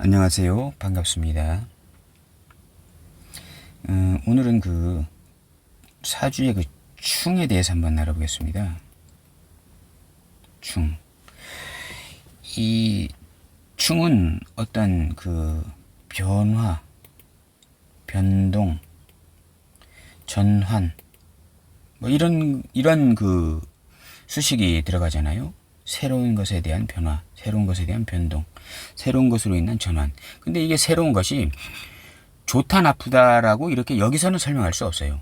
안녕하세요. 반갑습니다. 오늘은 그 사주의 그 충에 대해서 한번 알아보겠습니다. 충. 이 충은 어떤 그 변화, 변동, 전환, 뭐 이런 그 수식이 들어가잖아요. 새로운 것에 대한 변화, 새로운 것에 대한 변동, 새로운 것으로 인한 전환. 근데 이게 새로운 것이 좋다 나쁘다라고 이렇게 여기서는 설명할 수 없어요.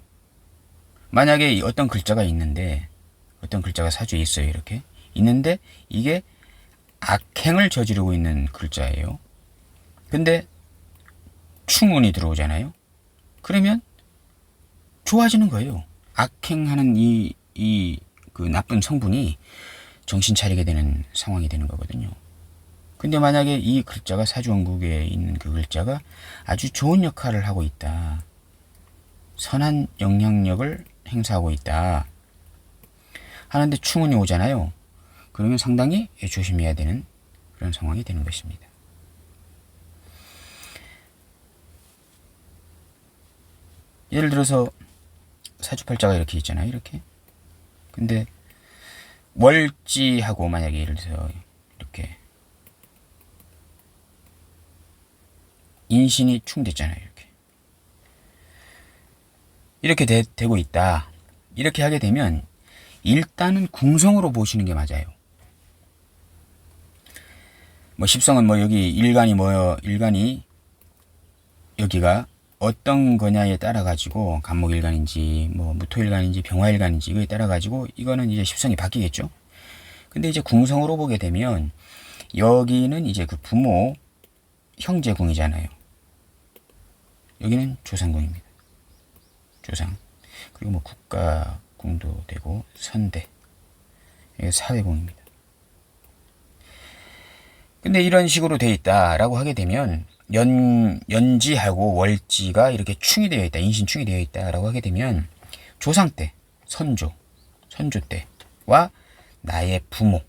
만약에 어떤 글자가 있는데, 어떤 글자가 사주에 있어요. 이렇게 있는데 이게 악행을 저지르고 있는 글자예요. 근데 충운이 들어오잖아요. 그러면 좋아지는 거예요. 악행하는 그 나쁜 성분이 정신 차리게 되는 상황이 되는 거거든요. 근데 만약에 이 글자가 사주원국에 있는 그 글자가 아주 좋은 역할을 하고 있다. 선한 영향력을 행사하고 있다. 하는데 충운이 오잖아요. 그러면 상당히 조심해야 되는 그런 상황이 되는 것입니다. 예를 들어서 사주팔자가 이렇게 있잖아요. 이렇게. 근데 월지하고 만약에 예를 들어서 이렇게 인신이 충됐잖아요. 이렇게 되고 있다. 이렇게 하게 되면 일단은 궁성으로 보시는 게 맞아요. 뭐 십성은 뭐 여기 일간이 여기가 어떤 거냐에 따라 가지고 간목일간인지 뭐 무토일간인지 병화일간인지 이거에 따라 가지고 이거는 이제 십성이 바뀌겠죠. 근데 이제 궁성으로 보게 되면 여기는 이제 그 부모 형제궁이잖아요. 여기는 조상궁입니다. 조상. 그리고 뭐 국가궁도 되고 선대. 이게 사회궁입니다. 근데 이런 식으로 돼 있다라고 하게 되면 연지하고 월지가 이렇게 충이 되어 있다. 인신충이 되어 있다라고 하게 되면 조상 때, 선조 때와 나의 부모,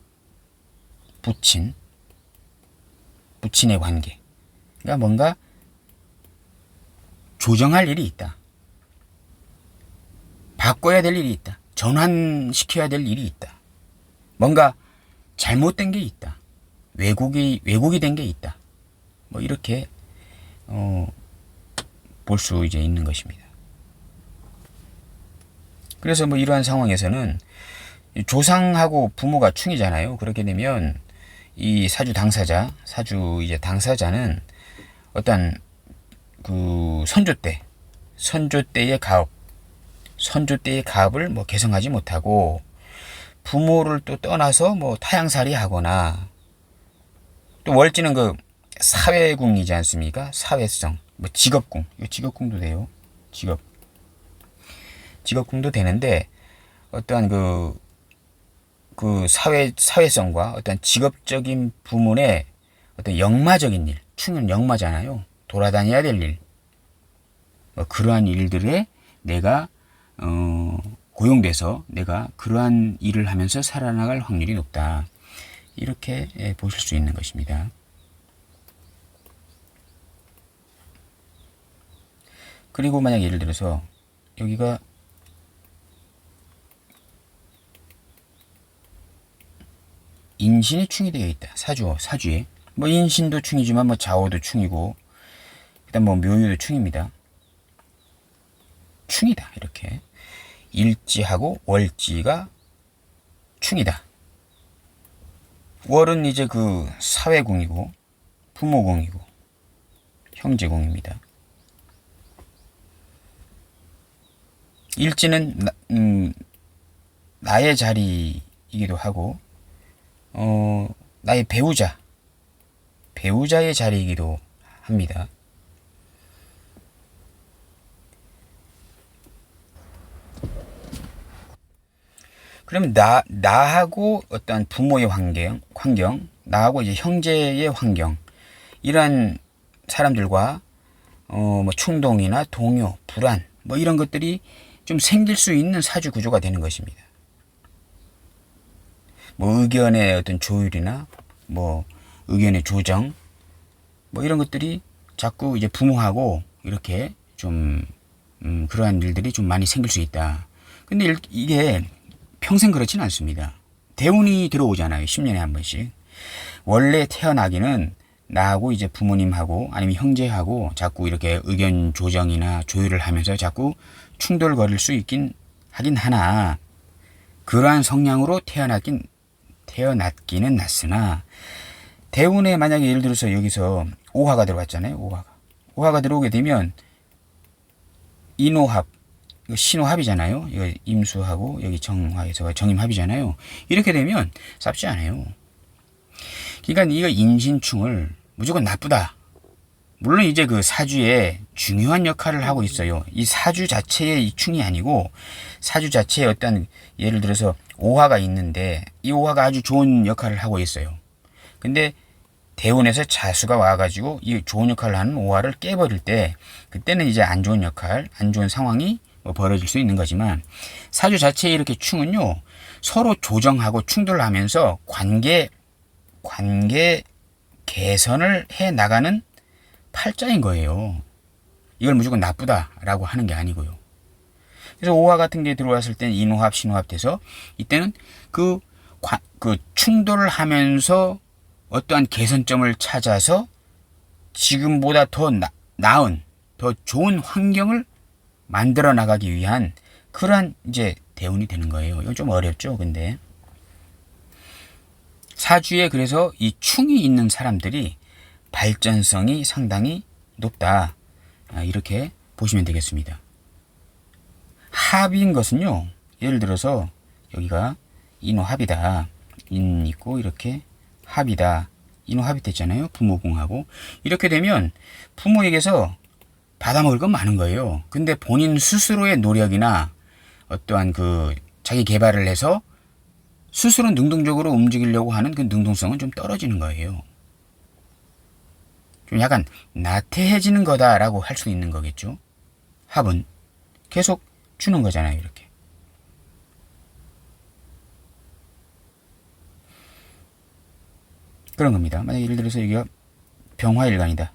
부친의 관계. 그러니까 뭔가 조정할 일이 있다. 바꿔야 될 일이 있다. 전환시켜야 될 일이 있다. 뭔가 잘못된 게 있다. 왜곡이 된 게 있다. 뭐 이렇게 볼 수 이제 있는 것입니다. 그래서 뭐 이러한 상황에서는 조상하고 부모가 충이잖아요. 그렇게 되면 이 사주 당사자는 어떤 그 선조 때의 가업을 뭐 개성하지 못하고 부모를 또 떠나서 뭐 타향살이 하거나 또 월지는 그 사회궁이지 않습니까? 사회성, 뭐 직업궁, 이거 직업궁도 돼요. 직업궁도 되는데 어떠한 그 사회성과 어떤 직업적인 부문의 어떤 역마적인 일, 충은 역마잖아요. 돌아다녀야 될 일, 뭐 그러한 일들에 내가 고용돼서 내가 그러한 일을 하면서 살아나갈 확률이 높다. 이렇게 보실 수 있는 것입니다. 그리고 만약 예를 들어서 여기가 인신이 충이 되어 있다. 사주에. 뭐 인신도 충이지만 뭐 자오도 충이고 그다음 뭐 묘유도 충입니다. 충이다. 이렇게. 일지하고 월지가 충이다. 월은 이제 그 사회궁이고 부모궁이고 형제궁입니다. 일지는 나의 자리이기도 하고 나의 배우자의 자리이기도 합니다. 그러면 나하고 어떤 부모의 환경, 나하고 이제 형제의 환경, 이러한 사람들과 뭐 충동이나 동요, 불안, 뭐 이런 것들이 좀 생길 수 있는 사주 구조가 되는 것입니다. 뭐 의견의 어떤 조율이나 뭐 의견의 조정, 뭐 이런 것들이 자꾸 이제 부모하고 이렇게 좀 그러한 일들이 좀 많이 생길 수 있다. 근데 이게 평생 그렇지는 않습니다. 대운이 들어오잖아요. 10년에 한 번씩. 원래 태어나기는 나하고 이제 부모님하고 아니면 형제하고 자꾸 이렇게 의견 조정이나 조율을 하면서 자꾸 충돌거릴 수 있긴 하긴 하나, 그러한 성향으로 태어났기는 났으나, 대운에 만약에 예를 들어서 여기서 오화가 들어왔잖아요. 오화가 들어오게 되면 인오합, 이거 신호합이잖아요. 이거 임수하고 여기 정화에서 정임합이잖아요. 이렇게 되면 쌉지 않아요. 그러니까 이거 인신충을 무조건 나쁘다. 물론 이제 그 사주에 중요한 역할을 하고 있어요. 이 사주 자체의 이 충이 아니고 사주 자체에 어떤 예를 들어서 오화가 있는데 이 오화가 아주 좋은 역할을 하고 있어요. 근데 대운에서 자수가 와가지고 이 좋은 역할을 하는 오화를 깨버릴 때 그때는 이제 안 좋은 역할, 안 좋은 상황이 벌어질 수 있는 거지만, 사주 자체의 이렇게 충은요 서로 조정하고 충돌하면서 관계 개선을 해 나가는 팔자인 거예요. 이걸 무조건 나쁘다라고 하는 게 아니고요. 그래서 오화 같은 게 들어왔을 때는 인호합, 신호합 돼서 이때는 그 충돌을 하면서 어떠한 개선점을 찾아서 지금보다 더 나은, 더 좋은 환경을 만들어 나가기 위한 그러한 이제 대운이 되는 거예요. 이건 좀 어렵죠, 근데. 사주에 그래서 이 충이 있는 사람들이 발전성이 상당히 높다. 이렇게 보시면 되겠습니다. 합인 것은요, 예를 들어서 여기가 인호합이다. 인 있고 이렇게 합이다. 인호합이 됐잖아요. 부모궁하고. 이렇게 되면 부모에게서 받아먹을 건 많은 거예요. 근데 본인 스스로의 노력이나 어떠한 자기 개발을 해서 스스로 능동적으로 움직이려고 하는 그 능동성은 좀 떨어지는 거예요. 좀 약간 나태해지는 거다라고 할 수 있는 거겠죠. 합은 계속 주는 거잖아요. 이렇게. 그런 겁니다. 만약 예를 들어서 여기가 병화일간이다.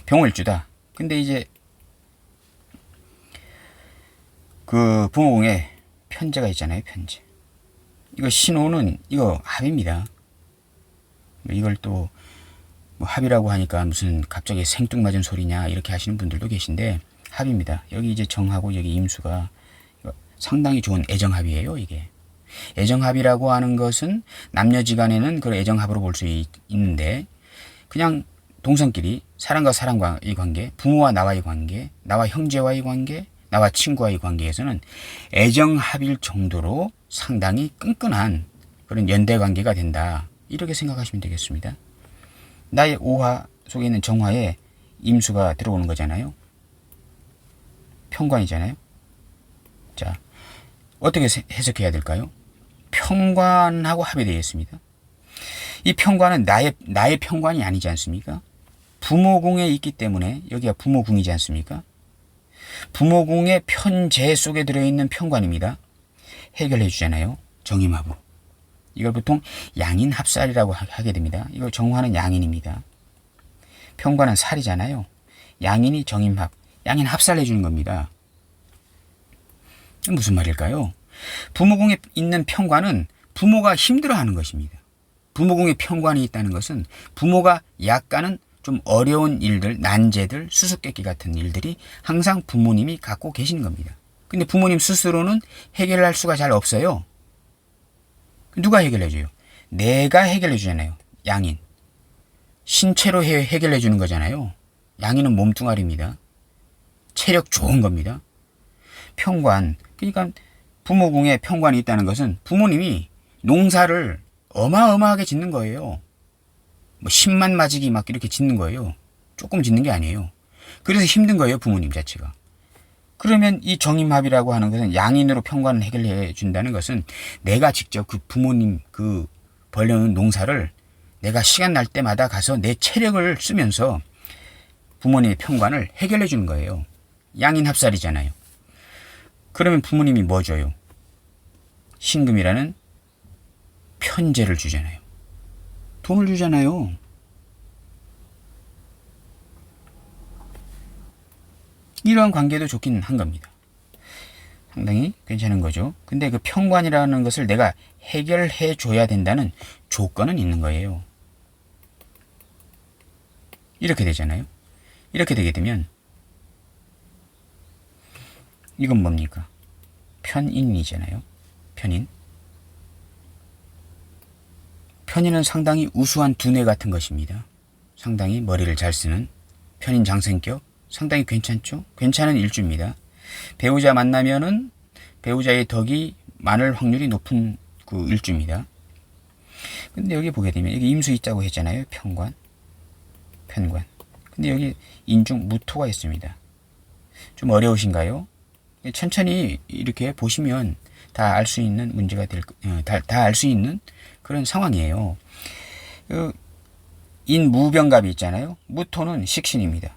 병호일주다. 근데 이제 그 부모궁에 편제가 있잖아요. 편제. 이거 신호는 이거 합입니다. 이걸 또 뭐 합이라고 하니까 무슨 갑자기 생뚱맞은 소리냐 이렇게 하시는 분들도 계신데 합입니다. 여기 이제 정하고 여기 임수가 상당히 좋은 애정합이에요. 이게 애정합이라고 하는 것은 남녀지간에는 그런 애정합으로 볼 수 있는데, 그냥 동성끼리 사람과 사람과의 관계, 부모와 나와의 관계, 나와 형제와의 관계, 나와 친구와의 관계에서는 애정합일 정도로 상당히 끈끈한 그런 연대관계가 된다. 이렇게 생각하시면 되겠습니다. 나의 오화 속에 있는 정화에 임수가 들어오는 거잖아요. 편관이잖아요. 자, 어떻게 해석해야 될까요? 편관하고 합이 되어 있습니다. 이 편관은 나의 편관이 아니지 않습니까? 부모궁에 있기 때문에 여기가 부모궁이지 않습니까? 부모궁의 편재 속에 들어있는 편관입니다. 해결해 주잖아요. 정임합으로. 이걸 보통 양인합살이라고 하게 됩니다. 이걸 정화는 양인입니다. 편관은 살이잖아요. 양인이 정임합, 양인합살해 주는 겁니다. 무슨 말일까요? 부모궁에 있는 편관은 부모가 힘들어하는 것입니다. 부모궁에 편관이 있다는 것은 부모가 약간은 좀 어려운 일들, 난제들, 수수께끼 같은 일들이 항상 부모님이 갖고 계시는 겁니다. 근데 부모님 스스로는 해결할 수가 잘 없어요. 누가 해결해줘요? 내가 해결해주잖아요. 양인. 신체로 해결해주는 거잖아요. 양인은 몸뚱아리입니다. 체력 좋은 겁니다. 편관. 그러니까 부모궁에 편관이 있다는 것은 부모님이 농사를 어마어마하게 짓는 거예요. 뭐 10만 마지기 막 이렇게 짓는 거예요. 조금 짓는 게 아니에요. 그래서 힘든 거예요. 부모님 자체가. 그러면 이 정임합이라고 하는 것은 양인으로 편관을 해결해 준다는 것은 내가 직접 그 부모님 벌려놓은 농사를 내가 시간 날 때마다 가서 내 체력을 쓰면서 부모님의 편관을 해결해 주는 거예요. 양인합살이잖아요. 그러면 부모님이 뭐 줘요? 신금이라는 편제를 주잖아요. 돈을 주잖아요. 이러한 관계도 좋긴 한 겁니다. 상당히 괜찮은 거죠. 근데 그 편관이라는 것을 내가 해결해 줘야 된다는 조건은 있는 거예요. 이렇게 되잖아요. 이렇게 되게 되면 이건 뭡니까? 편인이잖아요. 편인. 편인은 상당히 우수한 두뇌 같은 것입니다. 상당히 머리를 잘 쓰는 편인 장생격. 상당히 괜찮죠? 괜찮은 일주입니다. 배우자 만나면은 배우자의 덕이 많을 확률이 높은 그 일주입니다. 근데 여기 보게 되면 여기 임수 있다고 했잖아요. 편관. 근데 여기 인중 무토가 있습니다. 좀 어려우신가요? 천천히 이렇게 보시면 다 알 수 있는 문제가 다 알 수 있는 그런 상황이에요. 인무병갑이 있잖아요. 무토는 식신입니다.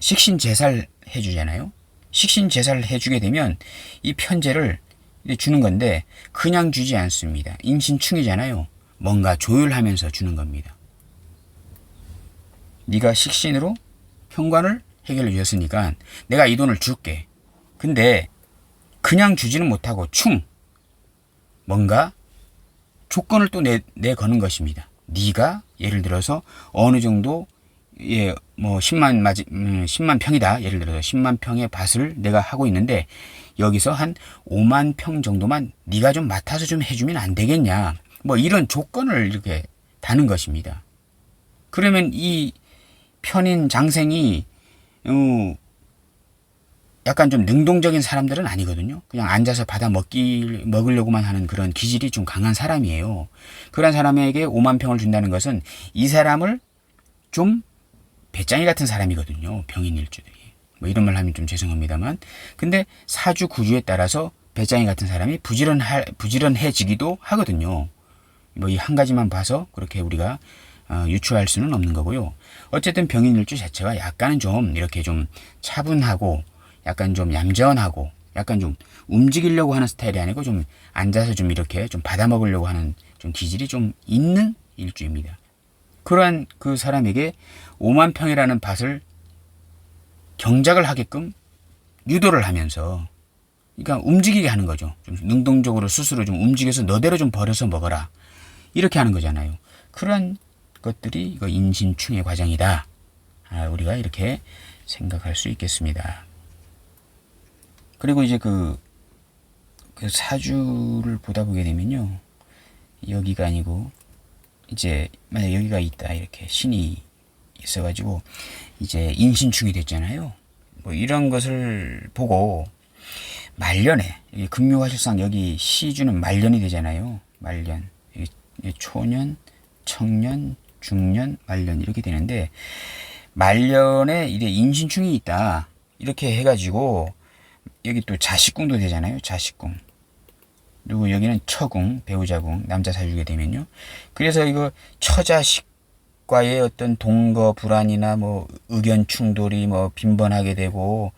식신 제사를 해주잖아요. 식신 제사를 해주게 되면 이 편제를 주는 건데 그냥 주지 않습니다. 인신충이잖아요. 뭔가 조율하면서 주는 겁니다. 네가 식신으로 편관을 해결해 주었으니까 내가 이 돈을 줄게. 근데 그냥 주지는 못하고 뭔가 조건을 또 내거는 것입니다. 네가 예를 들어서 어느 정도 뭐 10만 평이다. 예를 들어서 10만 평의 밭을 내가 하고 있는데 여기서 한 5만 평 정도만 네가 좀 맡아서 좀 해주면 안 되겠냐. 뭐 이런 조건을 이렇게 다는 것입니다. 그러면 이 편인 장생이 약간 좀 능동적인 사람들은 아니거든요. 그냥 앉아서 받아 먹으려고만 하는 그런 기질이 좀 강한 사람이에요. 그런 사람에게 5만 평을 준다는 것은 이 사람을 좀 배짱이 같은 사람이거든요. 병인일주들이. 뭐 이런 말 하면 좀 죄송합니다만. 근데 사주 구주에 따라서 배짱이 같은 사람이 부지런해지기도 하거든요. 뭐 이 한 가지만 봐서 그렇게 우리가 유추할 수는 없는 거고요. 어쨌든 병인일주 자체가 약간은 좀 이렇게 좀 차분하고 약간 좀 얌전하고 약간 좀 움직이려고 하는 스타일이 아니고 좀 앉아서 좀 이렇게 좀 받아먹으려고 하는 좀 기질이 좀 있는 일주입니다. 그러한 그 사람에게 5만 평이라는 밭을 경작을 하게끔 유도를 하면서 그러니까 움직이게 하는 거죠. 좀 능동적으로 스스로 좀 움직여서 너대로 좀 버려서 먹어라. 이렇게 하는 거잖아요. 그런 것들이 이거 인신충의 과정이다. 우리가 이렇게 생각할 수 있겠습니다. 그리고 이제 그 사주를 보다 보게 되면요. 여기가 아니고 이제 만약 여기가 있다. 이렇게 신이 있어가지고 이제 인신충이 됐잖아요. 뭐 이런 것을 보고 말년에 금묘화실상 여기 시주는 말년이 되잖아요. 말년, 초년, 청년, 중년, 말년 이렇게 되는데 말년에 이제 인신충이 있다. 이렇게 해가지고 여기 또 자식궁도 되잖아요. 자식궁. 그리고 여기는 처궁, 배우자궁, 남자 사주게 되면요. 그래서 이거 처자식과의 어떤 동거 불안이나 뭐 의견 충돌이 뭐 빈번하게 되고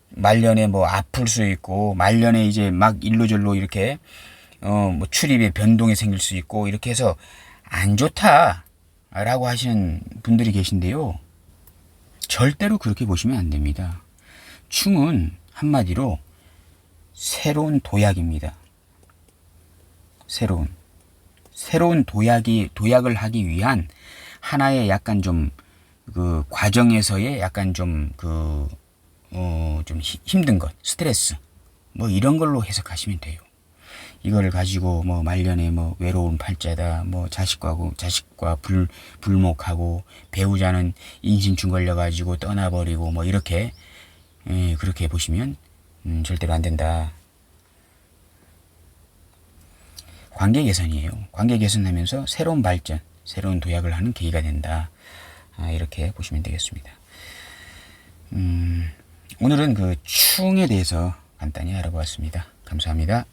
말년에 뭐 아플 수 있고 말년에 이제 막 일로절로 이렇게 뭐 출입에 변동이 생길 수 있고 이렇게 해서 안 좋다라고 하시는 분들이 계신데요. 절대로 그렇게 보시면 안 됩니다. 충은 한마디로 새로운 도약입니다. 새로운 도약을 하기 위한 하나의 약간 좀 그 과정에서의 약간 좀 좀 힘든 것, 스트레스 뭐 이런 걸로 해석하시면 돼요. 이거를 가지고 뭐 말년에 뭐 외로운 팔자다, 뭐 자식과 불목하고 배우자는 인신충 걸려가지고 떠나버리고 뭐 이렇게 그렇게 보시면 절대로 안 된다. 관계 개선이에요. 관계 개선하면서 새로운 발전, 새로운 도약을 하는 계기가 된다. 이렇게 보시면 되겠습니다. 오늘은 그 충에 대해서 간단히 알아보았습니다. 감사합니다.